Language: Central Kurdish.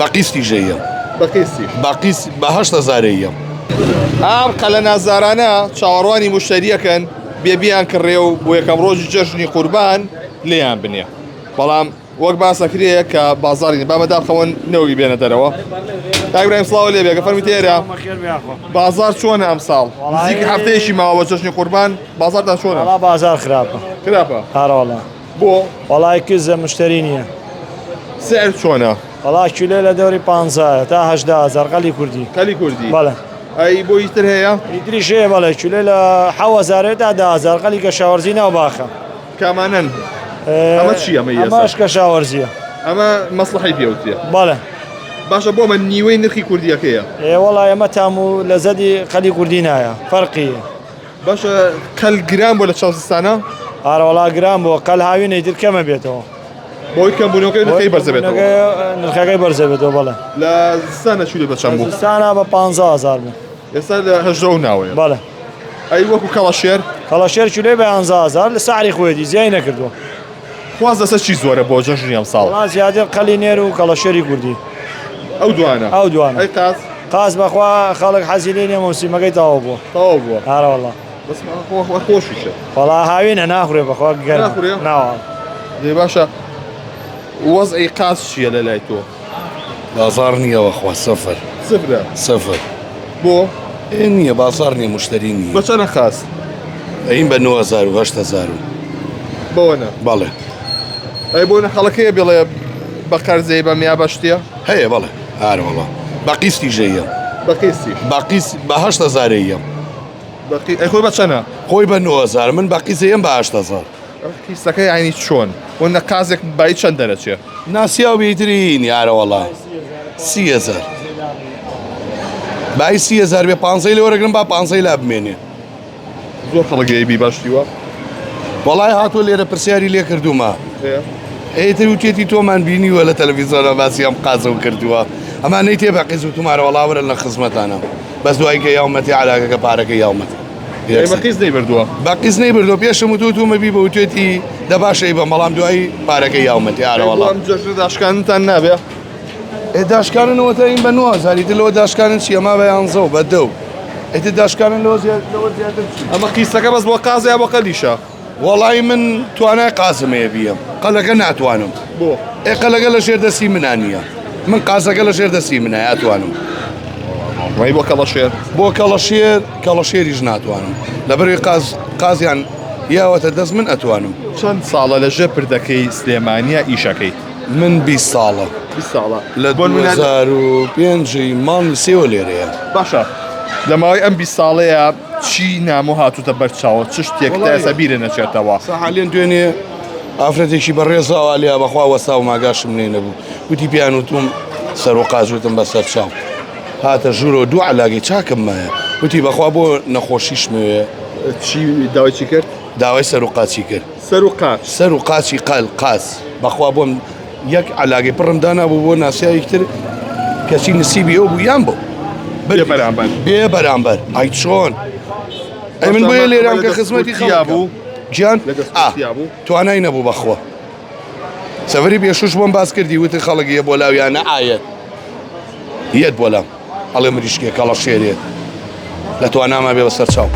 باقیستی ژەیە بەقیستی بە 8,000 ئەم قەلە نازارانە چاوەڕوانی مشتریەکەن بێبیان کڕێ و بۆ یەکەم ڕۆژی جەژنی قوربان لێیان بنێ بەڵام وەک باسەکرەیە کە بازاڕی بابەدا بخەون نەوەی بێنە دەرەوە داگررایم سڵاو لێ بێگە فەرمی تێرە بازار چۆنە ئەم ساڵ نزیک هەفتەیەکی ماوە جەژنی قوربان بازاردا چۆنە والله بازار خراپە خراپە والله بۆ والله کزە مشتری نییە سعر چۆنە والله کیلۆ لە دەوری 15 تا 18,000 قەلی کوردی قەلی کوردی بەڵێ ئەی بۆ ئیتر هەیە ئیتریش هەیە بەڵێ کیلۆ لە 7,000 تا 10,000 قەلی کە شاوەرزی ناو باخە کامانن ئەمە چی ئەمە ئەمەش کە شاوەرزیە ئەمە مەسلحەی پێوتێ بەڵێ باشە بۆ من نیوەی نرخی کوردیەکەیە وڵای ئەمە تام و لە زەدی قەلی کوردی نایە فەرقی باشە کەل گران بۆ لە چاوسستانە ئارەوەڵا گران بۆ قەل هاوی نەیتر کەمە بێتەوە بۆی کەمبوونەکەی نرخەکەی بەرزە بێتەوە نرخەکەی بەرزە بێتەوە بەڵێ لە زستانە چولی بەچەند بوو زستانە بە 15,000 بوو ئێستا لە هەژدە و ناوەیە بەڵێ ئەی وەکو کەڵەشێر کەڵەشێر کیلۆی بە 11,000 لە سعری خۆیەتی زیای نەکردووە خواز دەسە چی زۆرە بۆ جەژنی ئەم ساڵ وڵا زیاتر قەلی نێر و کەڵەشێری کوردی ئەو دوانە ئەو دوانە ئەی قاز قاز بەخوا خەڵک حەزی لێ نیە مۆسیمەکەی تەواو بووە تەواو بووە ئارەوەڵا بەس خۆشیشە وڵا هاوینە ناخورێ بەخوا گەرم ناخورێ؟ ناوە دەی باشە وەزعی قاز چییە لە لای تۆ بازار نییەوە خوا سەفەر سەفرە بۆ نییە بازار نییە مشتری نییە بە چەنە خاست ئەین بە 9,000 و 8,000 بەوەنە بەڵێ ئەی بۆ نەخەڵەکەیە بڵێ بە قەرزەی بە میا بەشتیە هەیە بەڵێ هارەوەڵە باقیستی ژەیە بەقیستی بە 8,000 ئەی خۆی بە چەنە خۆی بە 9,000 من باقیزەیەم بە 8,000 قیسەکەی عینی چۆن وەنە قازێک بای چەند دەرەچێ ناسیا و بیترین یارەوەڵا 30,000 بای 30,000 بێ 15 لێ وەرەگرم با 15 لا بمێنێ زۆر خەڵگەی بی باشتیوە وەڵای هاتووە لێرە پرسیاری لێ کردومە ئێتر وتێتی تۆمان بینیوە لە تەلەڤیزۆنە باسی ئەم قازە و کردووە ئەمانەی تێ بە قیز و تومارە وەڵاوەرە لە خزمەتانە بەس دوای کە یاومەتی علاگەکە پارەکە یاومەت قیز نەیبردووە باقیز نەیبردۆ پێشم وتومەبی بە وتێتی دەباشەی بە مەڵام دوایی پارەکە یاومەتی ئارەوەڵام داشکانتان نابێ داشکاننەوەتە این بە 9,000 لەوە داشکانن چی ئەما بە 11 و بە 2 ئەیتر داشکانن لەوە زیاتر ئەمە قیسەکە بەس بۆ قازە بۆ قەلیشە وەڵی من توانای قازمەیە بیەم قەلەکە ناتوانم بۆ قەلەکە لە ژێر دەستی منان نییە من قازەکە لە ژێر دەستی منە ئەتوانم وای بۆ کەڵەشێر بۆ کەڵەشێریش ناتوانم لەبەروی قازیان یاوەتە دەست من ئەتوانم چەند ساڵە لە ژێ پردەکەی سلێمانیە ئیشەکەی من 20 ساڵە 20 ساڵە لە 2005 ماڵ سێوە لێرەیە باشە لە ماوەی ئەم 20 ساڵەیە چی نام و هاتوتە بەرچاوە چ شتێکتا ئێستا بیرە نەچێتەوە حالێن دوێنێ ئافرەتێکی بەڕێزاوە لیا بەخوا وەستا و ماگاشم لێ نەبوو گوتی پیان وتم سەر و قازوتم بەسەر چاو هاتە ژوورۆ دوو علاگەی چاکم مایە وتی بەخوا بۆ نەخۆشیشمەوێ چی داوای چی کرد داوای سەر و قاچی کرد سەر و قاچی قاز بەخوا بۆم یەک علاگەی پڕم دانابوو بۆ ناسیایەکتر کەچی نسیبی ئەو بوو یان بۆ بێ بەرامبەر ئای چۆن ئەی من بۆیە لێرام کە خزمەتی بوو گیان توانای نەبوو بەخوا سەفەری پێشوش بۆم باس کردی وتر خەڵک بۆ لاویانە ئاەت یەت بۆ لام ئەڵێ مریشکێ کەڵەشێرێ لە توانامە بێ بەسەر چاو